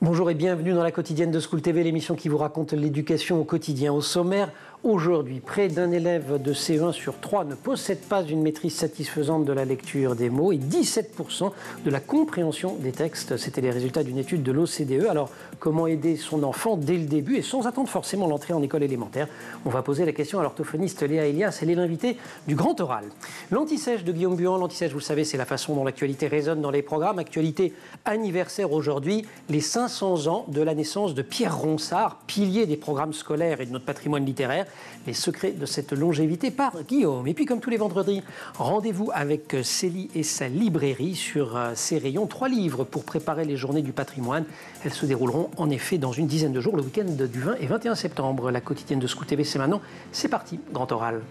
Bonjour et bienvenue dans la quotidienne de School TV, l'émission qui vous raconte l'éducation au quotidien. Au sommaire, aujourd'hui, près d'un élève de CE1 sur 3 ne possède pas une maîtrise satisfaisante de la lecture des mots et 17% de la compréhension des textes. C'était les résultats d'une étude de l'OCDE. Alors, comment aider son enfant dès le début et sans attendre forcément l'entrée en école élémentaire? On va poser la question à l'orthophoniste Léa Elias. Elle est l'invitée du Grand Oral. L'Anti-Sèche de Guillaume Buand. L'Anti-Sèche, vous le savez, c'est la façon dont l'actualité résonne dans les programmes. Actualité anniversaire aujourd'hui, les 500 ans de la naissance de Pierre Ronsard, pilier des programmes scolaires et de notre patrimoine littéraire. Les secrets de cette longévité par Guillaume. Et puis, comme tous les vendredis, rendez-vous avec Célie et sa librairie sur ses rayons. 3 livres pour préparer les journées du patrimoine. Elles se dérouleront en effet dans une dizaine de jours, le week-end du 20 et 21 septembre. La quotidienne de School TV, c'est maintenant. C'est parti, Grand Oral.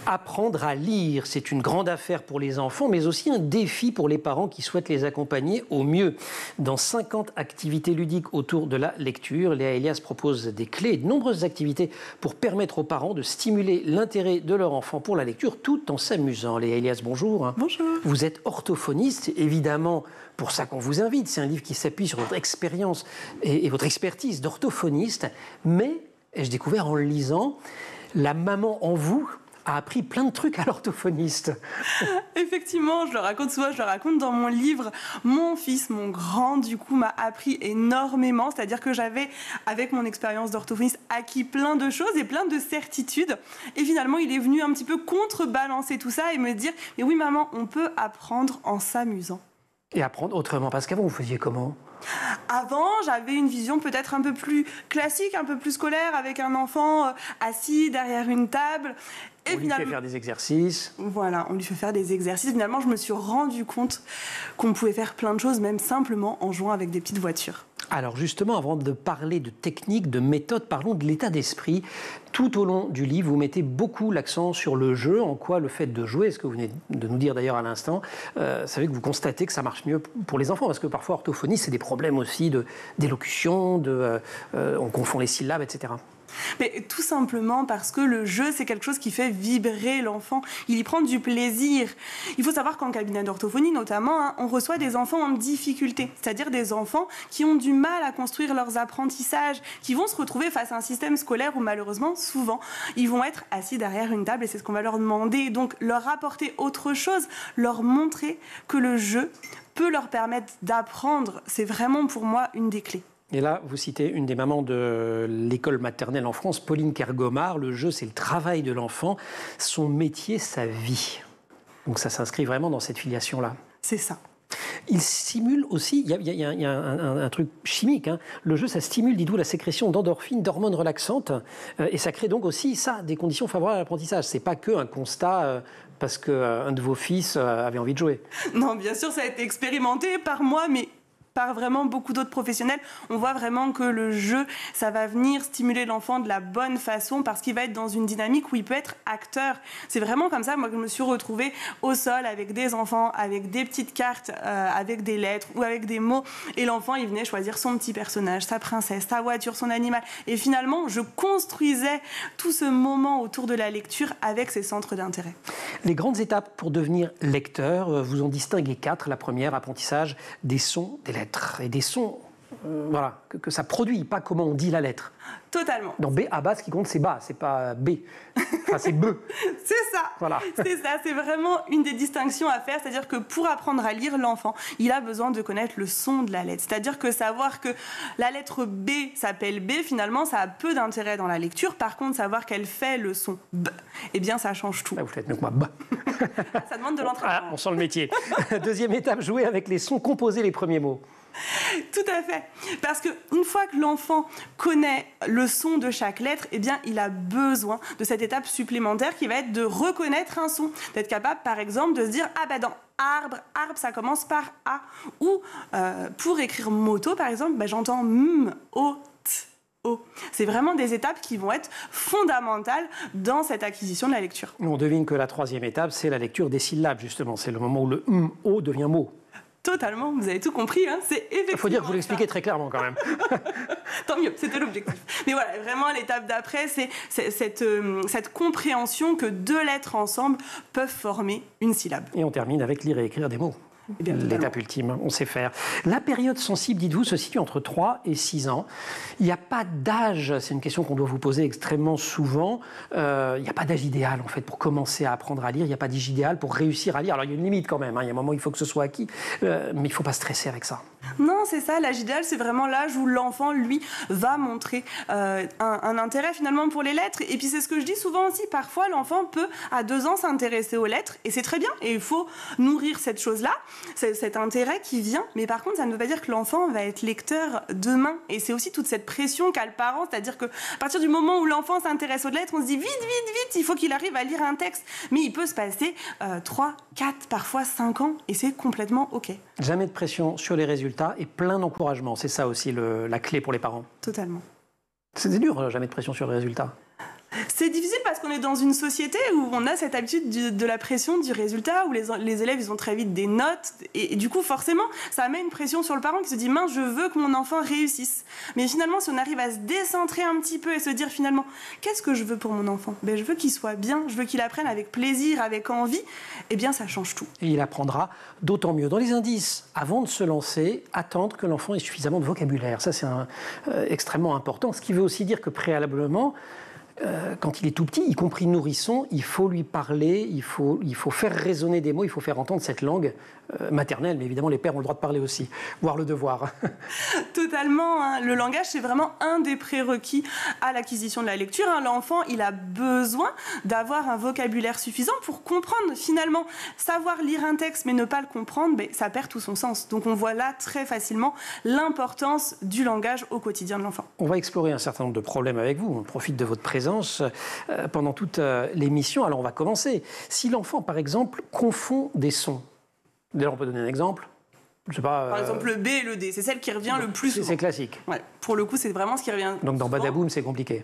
Apprendre à lire, c'est une grande affaire pour les enfants, mais aussi un défi pour les parents qui souhaitent les accompagner au mieux. Dans 50 activités ludiques autour de la lecture, Léa Elias propose des clés et de nombreuses activités pour permettre aux parents de stimuler l'intérêt de leur enfant pour la lecture tout en s'amusant. Léa Elias, bonjour. Bonjour. Vous êtes orthophoniste, évidemment, pour ça qu'on vous invite. C'est un livre qui s'appuie sur votre expérience et votre expertise d'orthophoniste. Mais, ai-je découvert en le lisant, la maman en vous a appris plein de trucs à l'orthophoniste. Effectivement, je le raconte souvent, je le raconte dans mon livre. Mon fils, mon grand, du coup, m'a appris énormément. C'est-à-dire que j'avais, avec mon expérience d'orthophoniste, acquis plein de choses et plein de certitudes. Et finalement, il est venu un petit peu contrebalancer tout ça et me dire « Mais oui, maman, on peut apprendre en s'amusant. » Et apprendre autrement, parce qu'avant, vous faisiez comment ? Avant, j'avais une vision peut-être un peu plus classique, un peu plus scolaire, avec un enfant assis derrière une table. Et on lui fait faire des exercices. Voilà, on lui fait faire des exercices. Finalement, je me suis rendu compte qu'on pouvait faire plein de choses, même simplement en jouant avec des petites voitures. Alors justement, avant de parler de technique, de méthode, parlons de l'état d'esprit. Tout au long du livre, vous mettez beaucoup l'accent sur le jeu, en quoi le fait de jouer, ce que vous venez de nous dire d'ailleurs à l'instant, savez que vous constatez que ça marche mieux pour les enfants, parce que parfois orthophonie, c'est des problèmes aussi d'élocution, on confond les syllabes, etc. Mais tout simplement parce que le jeu, c'est quelque chose qui fait vibrer l'enfant. Il y prend du plaisir. Il faut savoir qu'en cabinet d'orthophonie, notamment, on reçoit des enfants en difficulté. C'est-à-dire des enfants qui ont du mal à construire leurs apprentissages, qui vont se retrouver face à un système scolaire où, malheureusement, souvent, ils vont être assis derrière une table et c'est ce qu'on va leur demander. Donc, leur apporter autre chose, leur montrer que le jeu peut leur permettre d'apprendre. C'est vraiment, pour moi, une des clés. Et là, vous citez une des mamans de l'école maternelle en France, Pauline Kergomar. Le jeu, c'est le travail de l'enfant, son métier, sa vie. Donc ça s'inscrit vraiment dans cette filiation-là. C'est ça. Il stimule aussi, il y a un truc chimique, hein. Le jeu, ça stimule, dites-vous, la sécrétion d'endorphines, d'hormones relaxantes, et ça crée donc aussi, ça, des conditions favorables à l'apprentissage. C'est pas qu'un constat parce qu'un de vos fils avait envie de jouer. Non, bien sûr, ça a été expérimenté par moi, mais par vraiment beaucoup d'autres professionnels. On voit vraiment que le jeu, ça va venir stimuler l'enfant de la bonne façon parce qu'il va être dans une dynamique où il peut être acteur. C'est vraiment comme ça, moi, que je me suis retrouvée au sol avec des enfants, avec des petites cartes, avec des lettres ou avec des mots. Et l'enfant, il venait choisir son petit personnage, sa princesse, sa voiture, son animal. Et finalement, je construisais tout ce moment autour de la lecture avec ces centres d'intérêt. Les grandes étapes pour devenir lecteur, vous en distinguez 4. La première, apprentissage des sons, des lettres. Et des sons, voilà, que ça produit, pas comment on dit la lettre. Totalement. Dans B, à bas, ce qui compte, c'est bas, c'est pas B. Enfin, c'est B. C'est ça. Voilà. C'est ça, c'est vraiment une des distinctions à faire. C'est-à-dire que pour apprendre à lire, l'enfant, il a besoin de connaître le son de la lettre. C'est-à-dire que savoir que la lettre B s'appelle B, finalement, ça a peu d'intérêt dans la lecture. Par contre, savoir qu'elle fait le son B, eh bien, ça change tout. Ah, vous faites mieux que moi. B. Ça demande de l'entraînement. Ah, on sent le métier. Deuxième étape, jouer avec les sons, composer les premiers mots. Tout à fait. Parce qu'une fois que l'enfant connaît le son de chaque lettre, eh bien, il a besoin de cette étape supplémentaire qui va être de reconnaître un son. D'être capable, par exemple, de se dire « Ah, bah dans arbre, arbre, ça commence par A ». Ou pour écrire moto, par exemple, bah, j'entends M, O, T, O. C'est vraiment des étapes qui vont être fondamentales dans cette acquisition de la lecture. On devine que la troisième étape, c'est la lecture des syllabes, justement. C'est le moment où le M, O devient mot. Totalement, vous avez tout compris, hein. C'est effectivement. Il faut dire que vous l'expliquez très clairement quand même. Tant mieux, c'était l'objectif. Mais voilà, vraiment, l'étape d'après, c'est cette compréhension que deux lettres ensemble peuvent former une syllabe. Et on termine avec lire et écrire des mots. L'étape ultime, on sait faire. La période sensible, dites-vous, se situe entre 3 et 6 ans. Il n'y a pas d'âge, c'est une question qu'on doit vous poser extrêmement souvent. Il n'y a pas d'âge idéal, en fait, pour commencer à apprendre à lire. Il n'y a pas d'âge idéal pour réussir à lire. Alors, il y a une limite quand même, hein. Il y a un moment où il faut que ce soit acquis. Mais il ne faut pas stresser avec ça. Non, c'est ça. L'âge idéal, c'est vraiment l'âge où l'enfant, lui, va montrer un intérêt, finalement, pour les lettres. Et puis, c'est ce que je dis souvent aussi. Parfois, l'enfant peut, à 2 ans, s'intéresser aux lettres. Et c'est très bien. Et il faut nourrir cette chose-là. Cet intérêt qui vient, mais par contre, ça ne veut pas dire que l'enfant va être lecteur demain. Et c'est aussi toute cette pression qu'a le parent, c'est-à-dire qu'à partir du moment où l'enfant s'intéresse aux lettres, on se dit vite, il faut qu'il arrive à lire un texte. Mais il peut se passer 3, 4, parfois 5 ans, et c'est complètement OK. Jamais de pression sur les résultats et plein d'encouragement. C'est ça aussi la clé pour les parents. Totalement. C'est dur, jamais de pression sur les résultats. C'est difficile parce qu'on est dans une société où on a cette habitude de la pression du résultat, où les élèves ils ont très vite des notes, et du coup forcément ça met une pression sur le parent qui se dit mince, je veux que mon enfant réussisse. Mais finalement, si on arrive à se décentrer un petit peu et se dire finalement qu'est-ce que je veux pour mon enfant, je veux qu'il soit bien, je veux qu'il apprenne avec plaisir, avec envie, eh bien ça change tout. Et il apprendra d'autant mieux. Dans les indices, avant de se lancer, attendre que l'enfant ait suffisamment de vocabulaire. Ça c'est extrêmement important, ce qui veut aussi dire que préalablement, quand il est tout petit, y compris nourrisson, il faut lui parler, il faut faire résonner des mots, il faut faire entendre cette langue maternelle. Mais évidemment, les pères ont le droit de parler aussi, voire le devoir. Totalement, hein. Le langage, c'est vraiment un des prérequis à l'acquisition de la lecture. Hein. L'enfant, il a besoin d'avoir un vocabulaire suffisant pour comprendre. Finalement, savoir lire un texte mais ne pas le comprendre, ça perd tout son sens. Donc on voit là très facilement l'importance du langage au quotidien de l'enfant. On va explorer un certain nombre de problèmes avec vous. On profite de votre présence pendant toute l'émission. Alors on va commencer. Si l'enfant, par exemple, confond des sons, d'ailleurs on peut donner un exemple. Je sais pas, par exemple le B et le D, c'est celle qui revient le plus souvent. C'est classique. Ouais, pour le coup, c'est vraiment ce qui revient. Donc dans souvent. Badaboum, c'est compliqué.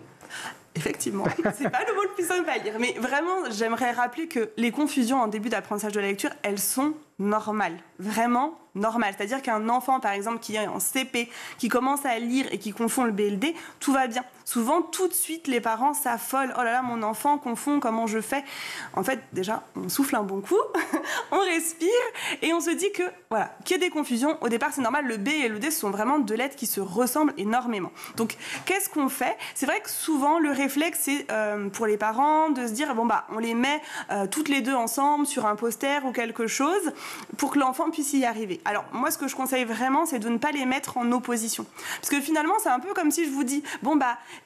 Effectivement, c'est pas le mot le plus simple à lire. Mais vraiment, j'aimerais rappeler que les confusions en début d'apprentissage de la lecture, elles sont normales. Vraiment normales. C'est-à-dire qu'un enfant, par exemple, qui est en CP, qui commence à lire et qui confond le B et le D, tout va bien. Souvent, tout de suite, les parents s'affolent. Oh là là, mon enfant confond, comment je fais? En fait, déjà, on souffle un bon coup, on respire et on se dit que, voilà, qu'il y ait des confusions, au départ, c'est normal. Le B et le D, ce sont vraiment deux lettres qui se ressemblent énormément. Donc, qu'est-ce qu'on fait? C'est vrai que souvent, le réflexe, c'est pour les parents de se dire, on les met toutes les deux ensemble sur un poster ou quelque chose pour que l'enfant puisse y arriver. Alors, moi, ce que je conseille vraiment, c'est de ne pas les mettre en opposition. Parce que finalement, c'est un peu comme si je vous dis,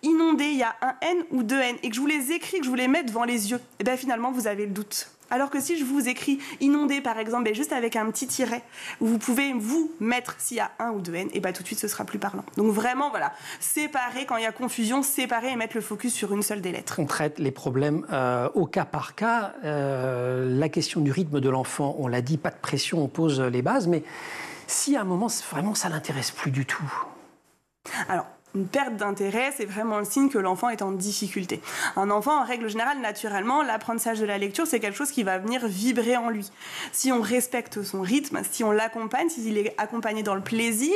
inondé, il y a un N ou deux N, et que je vous les écris, que je vous les mets devant les yeux, et bien finalement, vous avez le doute. Alors que si je vous écris inondé, par exemple, juste avec un petit tiret, où vous pouvez vous mettre s'il y a un ou deux N, et tout de suite, ce sera plus parlant. Donc vraiment, voilà, séparer, quand il y a confusion, séparer et mettre le focus sur une seule des lettres. On traite les problèmes au cas par cas. La question du rythme de l'enfant, on l'a dit, pas de pression, on pose les bases, mais si à un moment, vraiment, ça l'intéresse plus du tout. Alors, une perte d'intérêt, c'est vraiment le signe que l'enfant est en difficulté. Un enfant, en règle générale, naturellement, l'apprentissage de la lecture, c'est quelque chose qui va venir vibrer en lui. Si on respecte son rythme, si on l'accompagne, s'il est accompagné dans le plaisir,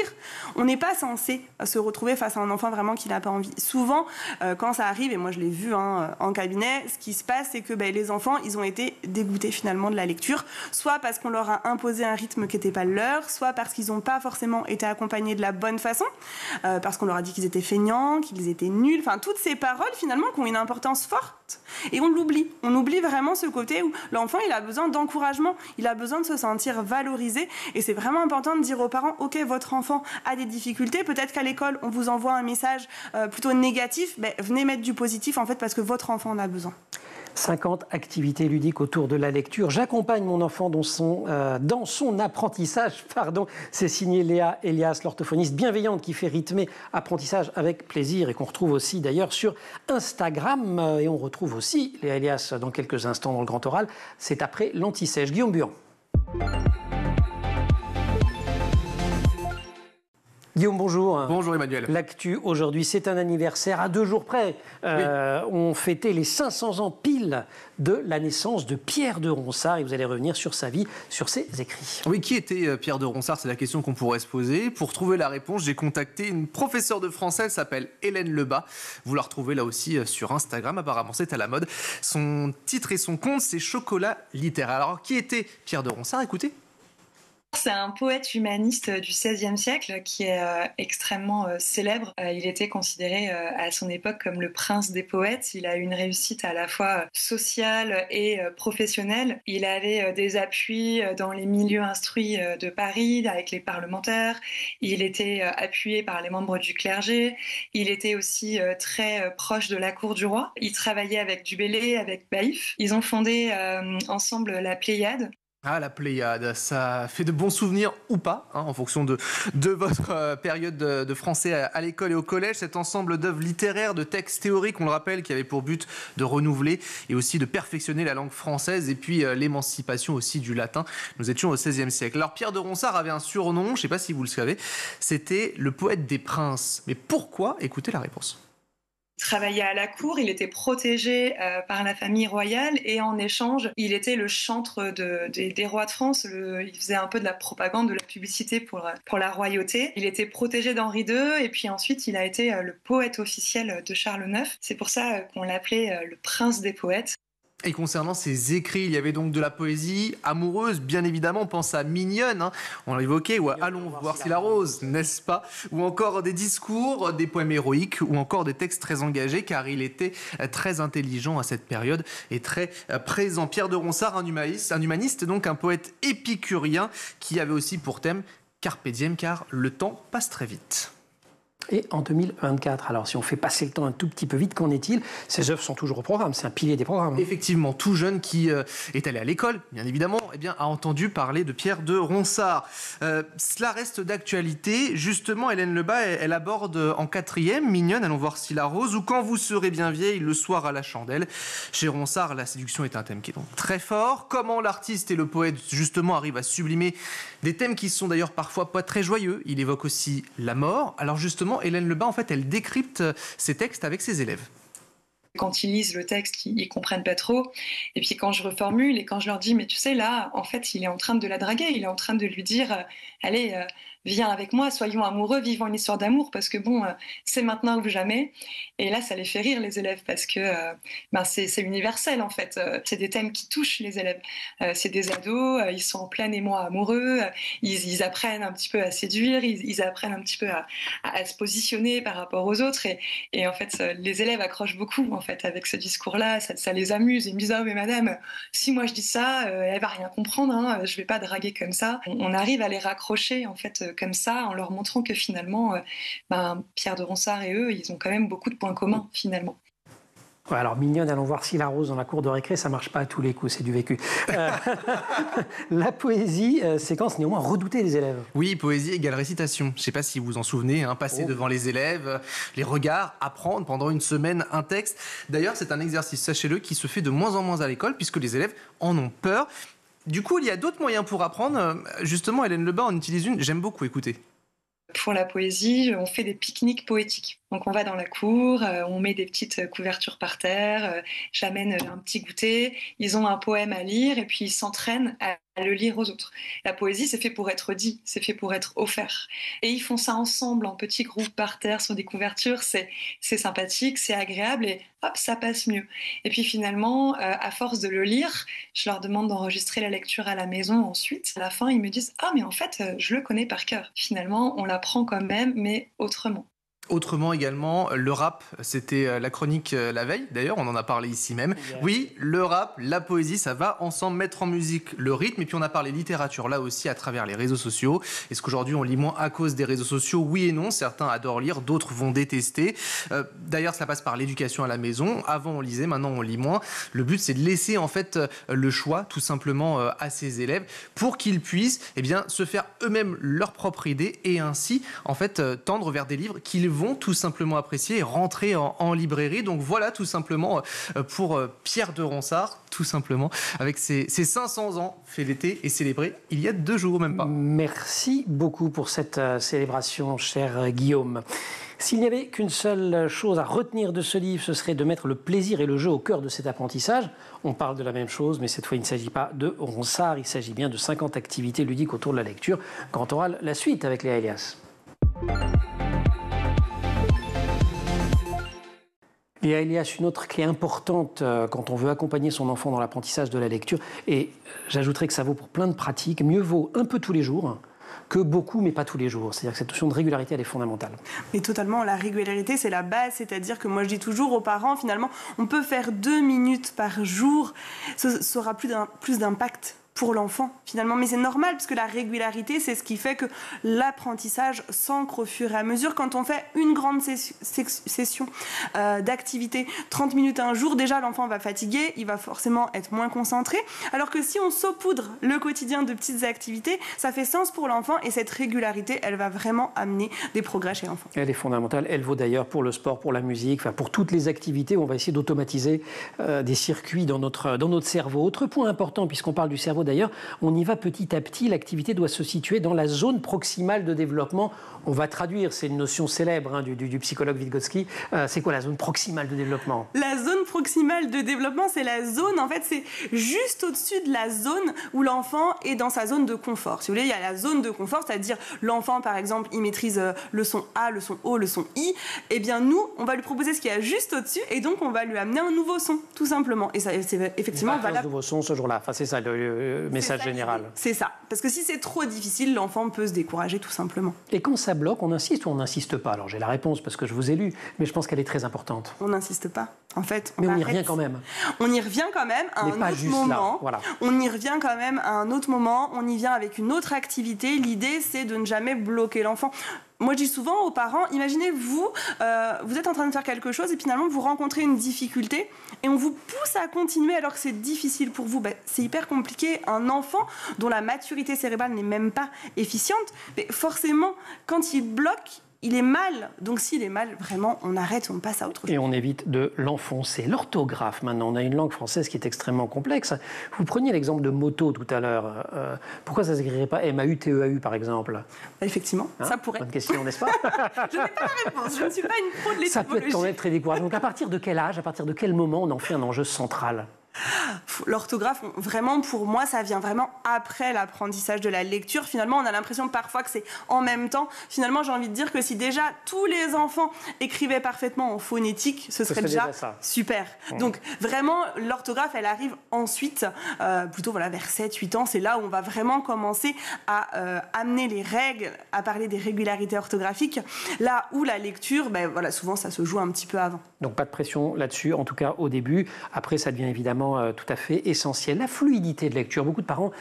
on n'est pas censé se retrouver face à un enfant vraiment qui n'a pas envie. Souvent, quand ça arrive, et moi je l'ai vu en cabinet, ce qui se passe, c'est que les enfants, ils ont été dégoûtés finalement de la lecture, soit parce qu'on leur a imposé un rythme qui n'était pas le leur, soit parce qu'ils n'ont pas forcément été accompagnés de la bonne façon, parce qu'on leur a dit qu'ils étaient feignants, qu'ils étaient nuls, enfin toutes ces paroles finalement qui ont une importance forte et on l'oublie. On oublie vraiment ce côté où l'enfant il a besoin d'encouragement, il a besoin de se sentir valorisé et c'est vraiment important de dire aux parents ok, votre enfant a des difficultés, peut-être qu'à l'école on vous envoie un message plutôt négatif, venez mettre du positif en fait parce que votre enfant en a besoin. 50 activités ludiques autour de la lecture. J'accompagne mon enfant dans son apprentissage. C'est signé Léa Elias, l'orthophoniste bienveillante qui fait rythmer apprentissage avec plaisir et qu'on retrouve aussi d'ailleurs sur Instagram. Et on retrouve aussi Léa Elias dans quelques instants dans le Grand Oral. C'est après l'Anti-Sèche. Guillaume Buan. Guillaume, bonjour. Bonjour Emmanuel. L'actu aujourd'hui, c'est un anniversaire à 2 jours près. On fêtait les 500 ans pile de la naissance de Pierre de Ronsard et vous allez revenir sur sa vie, sur ses écrits. Oui, qui était Pierre de Ronsard? C'est la question qu'on pourrait se poser. Pour trouver la réponse, j'ai contacté une professeure de français, elle s'appelle Hélène Lebas. Vous la retrouvez là aussi sur Instagram, apparemment c'est à la mode. Son titre et son compte, c'est Chocolat littéraire. Alors, qui était Pierre de Ronsard? Écoutez. C'est un poète humaniste du XVIe siècle qui est extrêmement célèbre. Il était considéré à son époque comme le prince des poètes. Il a eu une réussite à la fois sociale et professionnelle. Il avait des appuis dans les milieux instruits de Paris avec les parlementaires. Il était appuyé par les membres du clergé. Il était aussi très proche de la cour du roi. Il travaillait avec Du Bellay, avec Baïf. Ils ont fondé ensemble la Pléiade. Ah, la Pléiade, ça fait de bons souvenirs ou pas, en fonction de votre période de français à l'école et au collège. Cet ensemble d'œuvres littéraires, de textes théoriques, on le rappelle, qui avait pour but de renouveler et aussi de perfectionner la langue française et puis l'émancipation aussi du latin. Nous étions au XVIe siècle. Alors Pierre de Ronsard avait un surnom, je ne sais pas si vous le savez, c'était le poète des princes. Mais pourquoi? Écoutez la réponse. Il travaillait à la cour, il était protégé par la famille royale et en échange, il était le chantre des rois de France. Il faisait un peu de la propagande, de la publicité pour la royauté. Il était protégé d'Henri II et puis ensuite il a été le poète officiel de Charles IX. C'est pour ça qu'on l'appelait le prince des poètes. Et concernant ses écrits, il y avait donc de la poésie amoureuse, bien évidemment, on pense à Mignonne, on l'a évoqué, ou à Allons voir si la rose, n'est-ce pas? Ou encore des discours, des poèmes héroïques, ou encore des textes très engagés, car il était très intelligent à cette période et très présent. Pierre de Ronsard, un humaniste, donc un poète épicurien, qui avait aussi pour thème Carpe diem, car le temps passe très vite. Et en 2024, alors si on fait passer le temps un tout petit peu vite, qu'en est-il? Ces œuvres sont toujours au programme, c'est un pilier des programmes. Effectivement, tout jeune qui est allé à l'école, bien évidemment, a entendu parler de Pierre de Ronsard. Cela reste d'actualité. Justement, Hélène Lebas, elle aborde en 4e, Mignonne, Allons voir si la rose, ou Quand vous serez bien vieille, le soir à la chandelle. Chez Ronsard, la séduction est un thème qui est donc très fort. Comment l'artiste et le poète, justement, arrivent à sublimer des thèmes qui sont d'ailleurs parfois pas très joyeux. Il évoque aussi la mort. Alors justement, Hélène Lebas, en fait, elle décrypte ses textes avec ses élèves. Quand ils lisent le texte, ils comprennent pas trop. Et puis quand je reformule et quand je leur dis, mais tu sais, là, en fait, il est en train de la draguer. Il est en train de lui dire, allez, viens avec moi, soyons amoureux, vivons une histoire d'amour, parce que bon, c'est maintenant ou jamais. Et là, ça les fait rire, les élèves, parce que c'est universel, en fait. C'est des thèmes qui touchent les élèves. C'est des ados, ils sont en plein émoi amoureux, ils apprennent un petit peu à séduire, ils apprennent un petit peu à se positionner par rapport aux autres. Et en fait, les élèves accrochent beaucoup, en fait, avec ce discours-là. Ça les amuse. Ils me disent, oh, mais madame, si moi je dis ça, elle va rien comprendre, hein, je vais pas draguer comme ça. On arrive à les raccrocher, en fait, comme ça, en leur montrant que finalement, Pierre de Ronsard et eux, ils ont quand même beaucoup de points communs, finalement. Ouais, alors Mignonne, Allons voir si la rose dans la cour de récré, ça marche pas à tous les coups, c'est du vécu. La poésie, séquence néanmoins redoutée des élèves. Oui, poésie égale récitation. Je ne sais pas si vous vous en souvenez, passer devant les élèves, les regards, apprendre pendant une semaine un texte. D'ailleurs, c'est un exercice, sachez-le, qui se fait de moins en moins à l'école, puisque les élèves en ont peur. Du coup, il y a d'autres moyens pour apprendre. Justement, Hélène Lebas en utilise une, j'aime beaucoup écouter. Pour la poésie, on fait des pique-niques poétiques. Donc on va dans la cour, on met des petites couvertures par terre, j'amène un petit goûter, ils ont un poème à lire et puis ils s'entraînent à le lire aux autres. La poésie, c'est fait pour être dit, c'est fait pour être offert. Et ils font ça ensemble, en petits groupes par terre, sur des couvertures, c'est sympathique, c'est agréable et hop, ça passe mieux. Et puis finalement, à force de le lire, je leur demande d'enregistrer la lecture à la maison ensuite. À la fin, ils me disent « Ah, mais en fait, je le connais par cœur. » Finalement, on l'apprend quand même, mais autrement. Autrement également, le rap, c'était la chronique la veille, d'ailleurs, on en a parlé ici même. Oui, le rap, la poésie, ça va ensemble, mettre en musique le rythme. Et puis on a parlé littérature là aussi à travers les réseaux sociaux. Est-ce qu'aujourd'hui on lit moins à cause des réseaux sociaux? Oui et non, certains adorent lire, d'autres vont détester. D'ailleurs, ça passe par l'éducation à la maison. Avant on lisait, maintenant on lit moins. Le but c'est de laisser en fait le choix tout simplement à ces élèves pour qu'ils puissent se faire eux-mêmes leur propre idée et ainsi en fait tendre vers des livres qu'ils vont tout simplement apprécier et rentrer en librairie. Donc voilà tout simplement pour Pierre de Ronsard, tout simplement, avec ses 500 ans fêtés et célébrés il y a 2 jours, même pas. Merci beaucoup pour cette célébration, cher Guillaume. S'il n'y avait qu'une seule chose à retenir de ce livre, ce serait de mettre le plaisir et le jeu au cœur de cet apprentissage. On parle de la même chose, mais cette fois, il ne s'agit pas de Ronsard, il s'agit bien de 50 activités ludiques autour de la lecture. Grand oral, la suite avec Léa Elias. Léa Elias, une autre clé importante quand on veut accompagner son enfant dans l'apprentissage de la lecture, et j'ajouterais que ça vaut pour plein de pratiques, mieux vaut un peu tous les jours que beaucoup, mais pas tous les jours. C'est-à-dire que cette notion de régularité, elle est fondamentale. Mais totalement, la régularité, c'est la base. C'est-à-dire que moi, je dis toujours aux parents, finalement, on peut faire 2 minutes par jour. Ça aura plus d'impact pour l'enfant, finalement. Mais c'est normal, parce que la régularité, c'est ce qui fait que l'apprentissage s'ancre au fur et à mesure. Quand on fait une grande session d'activité, 30 minutes un jour, déjà, l'enfant va fatiguer, il va forcément être moins concentré. Alors que si on saupoudre le quotidien de petites activités, ça fait sens pour l'enfant, et cette régularité, elle va vraiment amener des progrès chez l'enfant. Elle est fondamentale. Elle vaut d'ailleurs pour le sport, pour la musique, enfin pour toutes les activités où on va essayer d'automatiser des circuits dans notre cerveau. Autre point important, puisqu'on parle du cerveau, d'ailleurs, on y va petit à petit. L'activité doit se situer dans la zone proximale de développement. On va traduire, c'est une notion célèbre du psychologue Vygotsky. C'est quoi la zone proximale de développement ? La zone proximale de développement, c'est la zone, en fait, c'est juste au-dessus de la zone où l'enfant est dans sa zone de confort. Si vous voulez, il y a la zone de confort, c'est-à-dire l'enfant, par exemple, il maîtrise le son A, le son O, le son I. Eh bien, nous, on va lui proposer ce qu'il y a juste au-dessus, et donc on va lui amener un nouveau son, tout simplement. Et ça, c'est effectivement valable. Un nouveau son ce jour-là. Enfin, c'est ça le message général. C'est ça. Parce que si c'est trop difficile, l'enfant peut se décourager, tout simplement. Et quand ça bloque, on insiste ou on n'insiste pas ? Alors, j'ai la réponse parce que je vous ai lu, mais je pense qu'elle est très importante. On n'insiste pas, en fait. Mais on y revient quand même. On y revient quand même à un autre moment. Voilà. On y revient quand même à un autre moment. On y vient avec une autre activité. L'idée, c'est de ne jamais bloquer l'enfant. Moi, je dis souvent aux parents, imaginez-vous, vous êtes en train de faire quelque chose et finalement, vous rencontrez une difficulté et on vous pousse à continuer alors que c'est difficile pour vous. C'est hyper compliqué. Un enfant dont la maturité cérébrale n'est même pas efficiente, mais forcément, quand il bloque, il est mal. Donc s'il est mal, vraiment, on arrête, on passe à autre chose. Et on évite de l'enfoncer. L'orthographe, maintenant, on a une langue française qui est extrêmement complexe. Vous preniez l'exemple de moto tout à l'heure. Pourquoi ça ne s'écrirait pas M-A-U-T-E-A-U, par exemple ? Effectivement, ça pourrait. Bonne question, n'est-ce pas ? Je n'ai pas la réponse. Je ne suis pas une pro de l'étymologie. Ça peut être quand même très décourageant. Donc à partir de quel âge, à partir de quel moment on en fait un enjeu central ? L'orthographe, vraiment, pour moi, ça vient vraiment après l'apprentissage de la lecture. Finalement, on a l'impression parfois que c'est en même temps. Finalement, j'ai envie de dire que si déjà tous les enfants écrivaient parfaitement en phonétique, ce serait déjà super. Donc, vraiment, l'orthographe, elle arrive ensuite, plutôt vers 7-8 ans. C'est là où on va vraiment commencer à amener les règles, à parler des régularités orthographiques. Là où la lecture, souvent, ça se joue un petit peu avant. Donc, pas de pression là-dessus, en tout cas au début. Après, ça devient évidemment tout à fait essentiel. La fluidité de lecture. Beaucoup de parents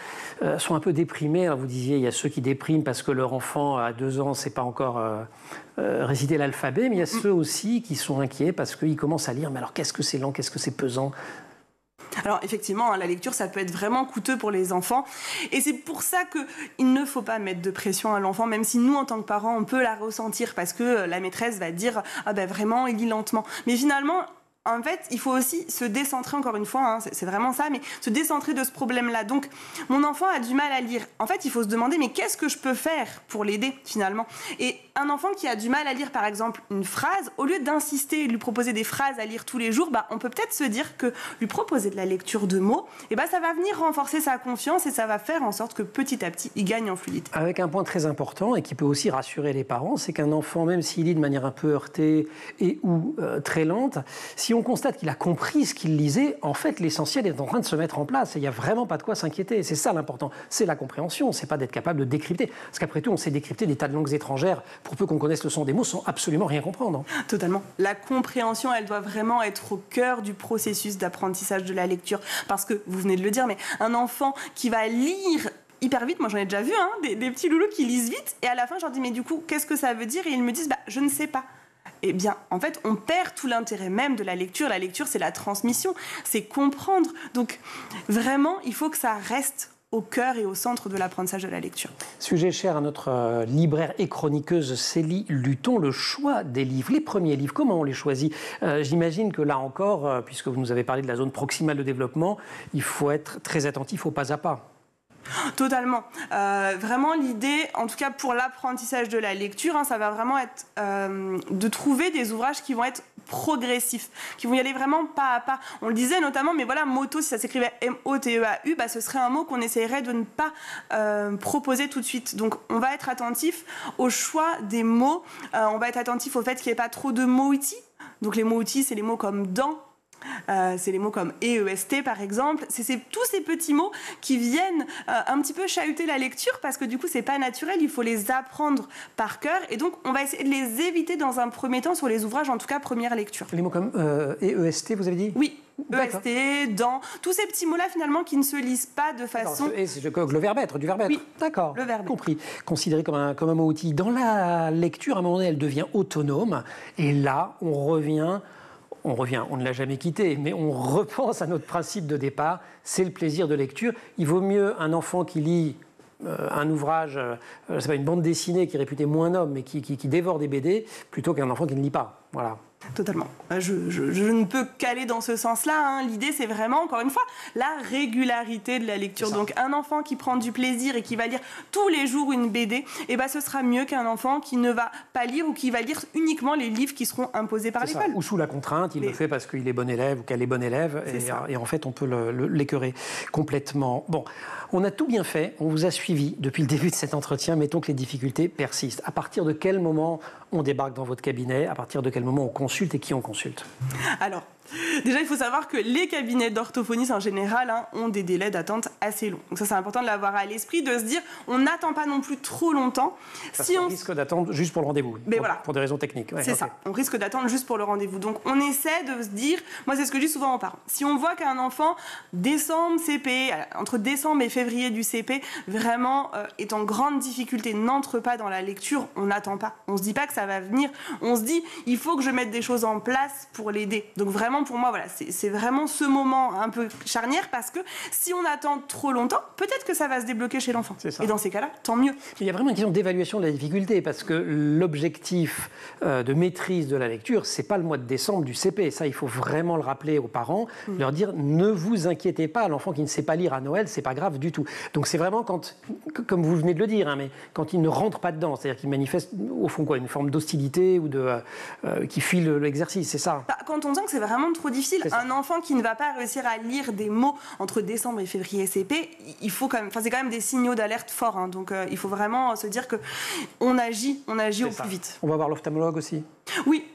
sont un peu déprimés. Alors, vous disiez, il y a ceux qui dépriment parce que leur enfant à 2 ans ne sait pas encore réciter l'alphabet, mais il y a ceux aussi qui sont inquiets parce qu'ils commencent à lire. Mais alors, qu'est-ce que c'est lent, qu'est-ce que c'est pesant ? Alors effectivement, la lecture, ça peut être vraiment coûteux pour les enfants. Et c'est pour ça qu'il ne faut pas mettre de pression à l'enfant, même si nous, en tant que parents, on peut la ressentir parce que la maîtresse va dire « Ah ben vraiment, il lit lentement ». Mais finalement, en fait, il faut aussi se décentrer, encore une fois, c'est vraiment ça, mais se décentrer de ce problème-là. Donc, mon enfant a du mal à lire. En fait, il faut se demander, mais qu'est-ce que je peux faire pour l'aider, finalement ? Et un enfant qui a du mal à lire, par exemple, une phrase, au lieu d'insister et lui proposer des phrases à lire tous les jours, on peut peut-être se dire que lui proposer de la lecture de mots, ça va venir renforcer sa confiance et ça va faire en sorte que petit à petit, il gagne en fluidité. Avec un point très important et qui peut aussi rassurer les parents, c'est qu'un enfant, même s'il lit de manière un peu heurtée et ou très lente, si on constate qu'il a compris ce qu'il lisait, en fait, l'essentiel est en train de se mettre en place. Et il n'y a vraiment pas de quoi s'inquiéter. C'est ça l'important. C'est la compréhension. C'est pas d'être capable de décrypter. Parce qu'après tout, on sait décrypter des tas de langues étrangères, pour peu qu'on connaisse le son des mots, sans absolument rien comprendre. Totalement. La compréhension, elle doit vraiment être au cœur du processus d'apprentissage de la lecture. Parce que, vous venez de le dire, mais un enfant qui va lire hyper vite, moi j'en ai déjà vu, des petits loulous qui lisent vite, et à la fin, je leur dis, mais du coup, qu'est-ce que ça veut dire ? Et ils me disent, je ne sais pas. Eh bien, en fait, on perd tout l'intérêt même de la lecture. La lecture, c'est la transmission, c'est comprendre. Donc, vraiment, il faut que ça reste au cœur et au centre de l'apprentissage de la lecture. Sujet cher à notre libraire et chroniqueuse Célie Luton, le choix des livres. Les premiers livres, comment on les choisit? J'imagine que là encore, puisque vous nous avez parlé de la zone proximale de développement, il faut être très attentif au pas à pas. Totalement. Vraiment, l'idée, en tout cas pour l'apprentissage de la lecture, ça va vraiment être de trouver des ouvrages qui vont être progressifs, qui vont y aller vraiment pas à pas. On le disait notamment, mais voilà, moto, si ça s'écrivait M-O-T-E-A-U, ce serait un mot qu'on essaierait de ne pas proposer tout de suite. Donc, on va être attentif au choix des mots. On va être attentif au fait qu'il n'y ait pas trop de mots-outils. Donc, les mots-outils, c'est les mots comme dans. C'est les mots comme EEST par exemple, c'est tous ces petits mots qui viennent un petit peu chahuter la lecture parce que du coup c'est pas naturel, il faut les apprendre par cœur et donc on va essayer de les éviter dans un premier temps sur les ouvrages, en tout cas première lecture. Les mots comme EEST vous avez dit? Oui. EST, dans, tous ces petits mots-là finalement qui ne se lisent pas de façon... Et c'est le verbe être, du verbe être. Oui, d'accord, le verbe compris. Considéré comme un mot-outil. Dans la lecture, à un moment donné, elle devient autonome et là on revient, on ne l'a jamais quitté, mais on repense à notre principe de départ, c'est le plaisir de lecture. Il vaut mieux un enfant qui lit un ouvrage, c'est pas une bande dessinée qui est réputée moins noble, mais qui dévore des BD, plutôt qu'un enfant qui ne lit pas. Voilà. Totalement. Je ne peux qu'aller dans ce sens-là. L'idée, c'est vraiment, encore une fois, la régularité de la lecture. Donc, un enfant qui prend du plaisir et qui va lire tous les jours une BD, ce sera mieux qu'un enfant qui ne va pas lire ou qui va lire uniquement les livres qui seront imposés par l'école. Ou sous la contrainte, il le fait parce qu'il est bon élève ou qu'elle est bonne élève. Et en fait, on peut l'écœurer complètement. Bon, on a tout bien fait. On vous a suivi depuis le début de cet entretien. Mettons que les difficultés persistent. À partir de quel moment on débarque dans votre cabinet? À partir de quel moment on consulte et qui on consulte? Alors, déjà, il faut savoir que les cabinets d'orthophonistes en général ont des délais d'attente assez longs. Donc ça, c'est important de l'avoir à l'esprit, de se dire, on n'attend pas non plus trop longtemps. Parce qu'on risque d'attendre juste pour le rendez-vous, pour des raisons techniques. Ouais, c'est ça, on risque d'attendre juste pour le rendez-vous. Donc on essaie de se dire, moi c'est ce que je dis souvent aux parents, si on voit qu'un enfant, décembre CP, entre décembre et février du CP, vraiment est en grande difficulté, n'entre pas dans la lecture, on n'attend pas. On ne se dit pas que ça va venir, on se dit, il faut que je mette des choses en place pour l'aider. Donc vraiment, pour moi, voilà, c'est vraiment ce moment un peu charnière parce que si on attend trop longtemps, peut-être que ça va se débloquer chez l'enfant. Et dans ces cas-là, tant mieux. Il y a vraiment une question d'évaluation de la difficulté parce que l'objectif de maîtrise de la lecture, c'est pas le mois de décembre du CP. Ça, il faut vraiment le rappeler aux parents, leur dire ne vous inquiétez pas, l'enfant qui ne sait pas lire à Noël, c'est pas grave du tout. Donc c'est vraiment quand, comme vous venez de le dire, mais quand il ne rentre pas dedans, c'est-à-dire qu'il manifeste au fond une forme d'hostilité ou qui fuit l'exercice, c'est ça. Quand on sent que c'est vraiment trop difficile, un enfant qui ne va pas réussir à lire des mots entre décembre et février CP, il faut quand même, c'est quand même des signaux d'alerte forts. Donc il faut vraiment se dire que on agit au plus vite. On va voir l'ophtalmologue aussi. Oui.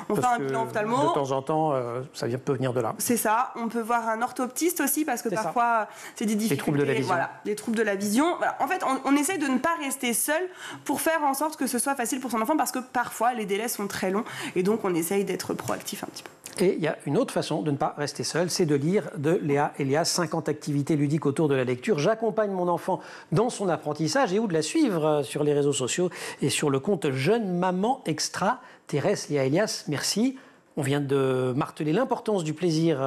On fait un bilan ophtalmo. De temps en temps, ça peut venir de là. C'est ça. On peut voir un orthoptiste aussi parce que parfois, c'est des difficultés. Les troubles de la vision. Voilà, les troubles de la vision. Voilà. En fait, on essaie de ne pas rester seul pour faire en sorte que ce soit facile pour son enfant parce que parfois, les délais sont très longs et donc on essaye d'être proactif un petit peu. Et il y a une autre façon de ne pas rester seul, c'est de lire de Léa Elias, 50 activités ludiques autour de la lecture. J'accompagne mon enfant dans son apprentissage et ou de la suivre sur les réseaux sociaux et sur le compte Jeune Maman Extra. Thérèse Léa Elias, merci. On vient de marteler l'importance du plaisir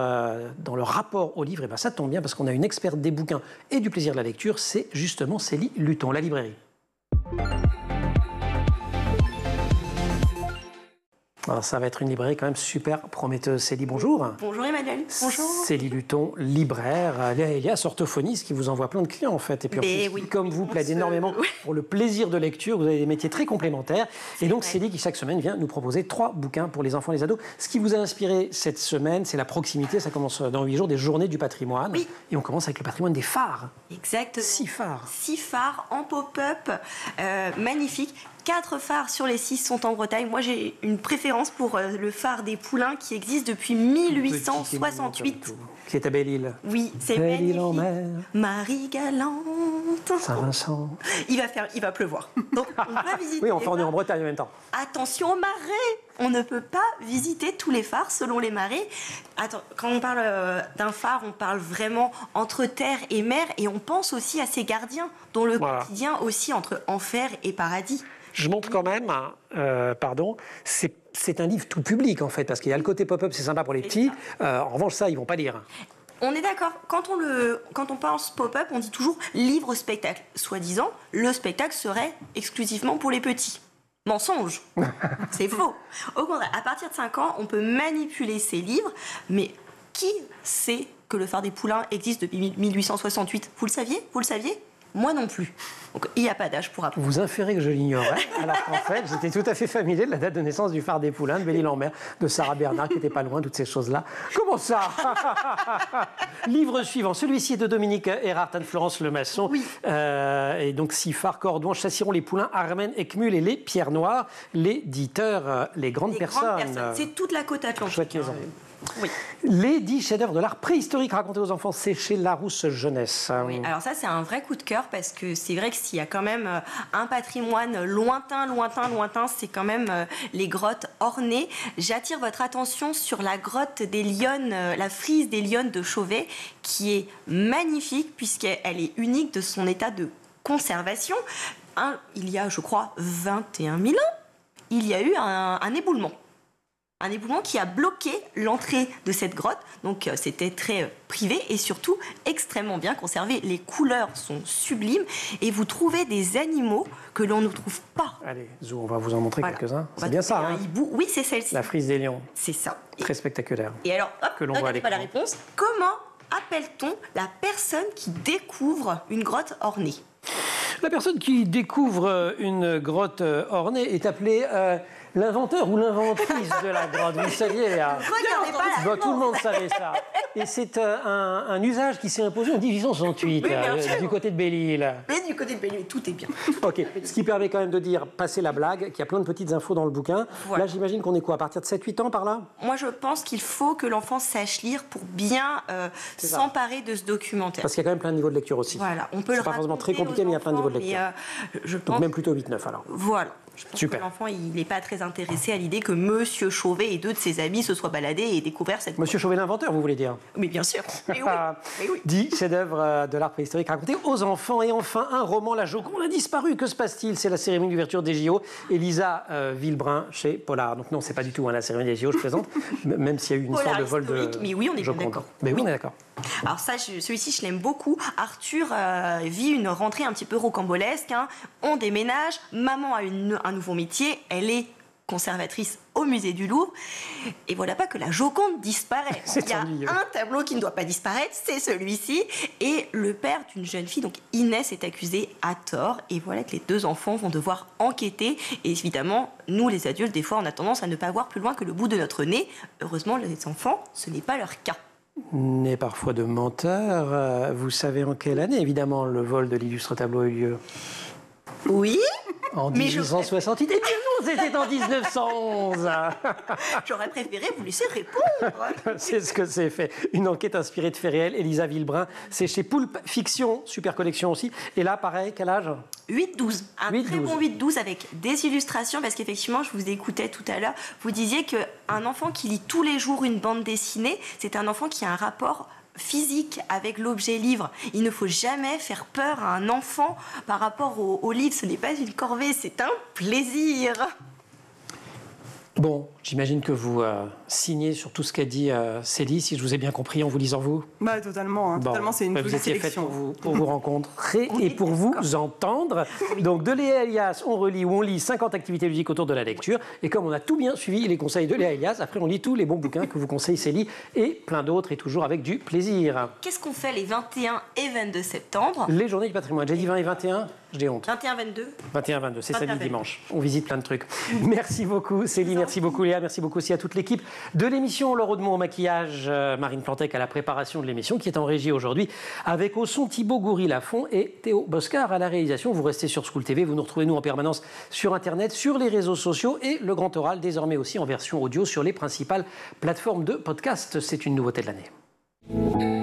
dans le rapport au livre. Et bien ça tombe bien parce qu'on a une experte des bouquins et du plaisir de la lecture, c'est justement Célie Luton, la librairie. Alors ça va être une librairie quand même super prometteuse. Célie, bonjour. Bonjour Emmanuel. Bonjour. Célie Luton, libraire. Léa Elias, orthophoniste, qui vous envoie plein de clients en fait. Et puis en plus, comme vous, plaide énormément pour le plaisir de lecture. Vous avez des métiers très complémentaires. Et donc Célie qui chaque semaine vient nous proposer 3 bouquins pour les enfants et les ados. Ce qui vous a inspiré cette semaine, c'est la proximité. Ça commence dans 8 jours, des journées du patrimoine. Oui. Et on commence avec le patrimoine des phares. Exactement. 6 phares. 6 phares en pop-up, magnifiques. 4 phares sur les 6 sont en Bretagne. Moi, j'ai une préférence pour le phare des Poulains qui existe depuis 1868. Qui est à Belle-Île. Oui, c'est Belle-Île en mer. Marie Galante. Saint-Vincent. Il va pleuvoir. Donc, on va visiter. Oui, on est en Bretagne en même temps. Attention aux marées. On ne peut pas visiter tous les phares selon les marées. Quand on parle d'un phare, on parle vraiment entre terre et mer et on pense aussi à ces gardiens dont le quotidien aussi entre enfer et paradis. Je montre quand même, c'est un livre tout public en fait, parce qu'il y a le côté pop-up, c'est sympa pour les petits. En revanche, ça, ils vont pas lire. On est d'accord. Quand on pense pop-up, on dit toujours livre-spectacle. Soi-disant, le spectacle serait exclusivement pour les petits. Mensonge. C'est faux. Au contraire, à partir de 5 ans, on peut manipuler ces livres, mais qui sait que le phare des Poulains existe depuis 1868 ? Vous le saviez ? Moi non plus. Donc il n'y a pas d'âge pour apprendre. Vous inférez que je l'ignorais, alors qu'en fait, j'étais tout à fait familier de la date de naissance du phare des Poulains, de Belle-Île-en-Mer, de Sarah Bernard, qui n'était pas loin, toutes ces choses-là. Comment ça? Livre suivant. Celui-ci est de Dominique Erhardt, Anne-Florence Lemasson. Oui. Et donc, 6 phares, Cordouan, Chasseron, les Poulains, Armen, Eckmul et les Pierres Noires. L'éditeur, les grandes personnes. C'est toute la côte atlantique. Chouette maison. Oui. Les 10 chefs-d'œuvre de l'art préhistorique racontés aux enfants, c'est chez Larousse Jeunesse. Oui, alors ça c'est un vrai coup de cœur parce que c'est vrai que s'il y a quand même un patrimoine lointain, c'est quand même les grottes ornées. J'attire votre attention sur la grotte des Lionnes, la frise des Lionnes de Chauvet, qui est magnifique puisqu'elle est unique de son état de conservation. Il y a, je crois, 21 000 ans, il y a eu un éboulement. Un éboulement qui a bloqué l'entrée de cette grotte, donc c'était très privé et surtout extrêmement bien conservé. Les couleurs sont sublimes et vous trouvez des animaux que l'on ne trouve pas. Allez, Zou, on va vous en montrer quelques-uns. C'est On va bien trouver ça, un hein? hibou. Oui, c'est celle-ci. La frise des lions. C'est ça. Très spectaculaire. Et alors, hop, Que l'on voit à regardez pas la l'écran. réponse. Comment appelle-t-on la personne qui découvre une grotte ornée ? La personne qui découvre une grotte ornée est appelée l'inventeur ou l'inventrice de la grotte. Vous le saviez, Léa? Regardez pas la réponse. Tout le monde savait ça. Et c'est un usage qui s'est imposé en 1868 Oui, bien sûr. du côté de Belle-Île. Mais du côté de Belle-Île, tout est bien. Ok, ce qui permet quand même de dire, passer la blague, qu'il y a plein de petites infos dans le bouquin. Voilà. Là, j'imagine qu'on est quoi, à partir de 7-8 ans par là? Moi, je pense qu'il faut que l'enfant sache lire pour bien s'emparer de ce documentaire. Parce qu'il y a quand même plein de niveaux de lecture aussi. Voilà, on peut C'est le pas forcément très raconter compliqué, aux mais il y a plein de niveaux de enfants, lecture. mais, je Donc pense, même plutôt 8-9 alors. voilà. Je pense Super. que l'enfant, il n'est pas très intéressé à l'idée que Monsieur Chauvet et 2 de ses amis se soient baladés et découvert cette... Monsieur Chauvet l'inventeur, vous voulez dire? Mais bien sûr. Mais oui. Mais oui. 10 chefs-d'œuvre de l'art préhistorique racontés aux enfants. Et enfin, un roman, La Joconde a disparu. Que se passe-t-il? C'est la cérémonie d'ouverture des JO. Elisa Villebrun chez Polar. Donc non, c'est pas du tout la cérémonie des JO, je présente. Même s'il y a eu une Polar histoire de vol de historique, mais oui, on est bien Joconde. d'accord. Mais oui, on est d'accord. Alors ça, celui-ci, je l'aime beaucoup. Arthur vit une rentrée un petit peu rocambolesque. Hein. On déménage, maman a un nouveau métier, elle est conservatrice au musée du Louvre. Et voilà pas que la Joconde disparaît. Il y a ennuyeux. un tableau qui ne doit pas disparaître, c'est celui-ci. Et le père d'une jeune fille, donc Inès, est accusé à tort. Et voilà que les 2 enfants vont devoir enquêter. Et évidemment, nous les adultes, des fois, on a tendance à ne pas voir plus loin que le bout de notre nez. Heureusement, les enfants, ce n'est pas leur cas. Né parfois de menteur. Vous savez en quelle année, évidemment, le vol de l'illustre tableau a eu lieu? Oui, En mais 1868. Eh bien non, c'était en 1911. j'aurais préféré vous laisser répondre. C'est ce que c'est fait. Une enquête inspirée de faits réels. Elisa Villebrun, c'est chez Poulpe Fiction, super collection aussi. Et là, pareil, quel âge? 8-12. Un 8-12. très bon 8-12 avec des illustrations, parce qu'effectivement, je vous écoutais tout à l'heure, vous disiez qu'un enfant qui lit tous les jours une bande dessinée, c'est un enfant qui a un rapport physique avec l'objet livre. Il ne faut jamais faire peur à un enfant par rapport au livre. Ce n'est pas une corvée, c'est un plaisir. Bon, j'imagine que vous signez sur tout ce qu'a dit Célie, si je vous ai bien compris en vous lisant vous. Bah, totalement, hein. Bon, Totalement, c'est une vous jolie étiez faite sélection. pour vous rencontrer On et est pour vous d'accord. entendre. Donc de Léa Elias, on relit ou on lit 50 activités ludiques autour de la lecture. Et comme on a tout bien suivi les conseils de Léa Elias, après on lit tous les bons bouquins que vous conseille Célie et plein d'autres et toujours avec du plaisir. Qu'est-ce qu'on fait les 21 et 22 septembre? Les journées du patrimoine, j'ai dit 20 et 21, j'ai honte. 21-22. 21-22, c'est 21-22. samedi dimanche. On visite plein de trucs. Merci beaucoup Célie, merci beaucoup Léa, merci beaucoup aussi à toute l'équipe de l'émission. Laure Audemont au maquillage, Marine Plantec à la préparation de l'émission qui est en régie aujourd'hui avec au son Thibaut Goury-Lafont et Théo Boscar à la réalisation. Vous restez sur School TV, vous nous retrouvez nous en permanence sur Internet, sur les réseaux sociaux et le Grand Oral désormais aussi en version audio sur les principales plateformes de podcast. C'est une nouveauté de l'année.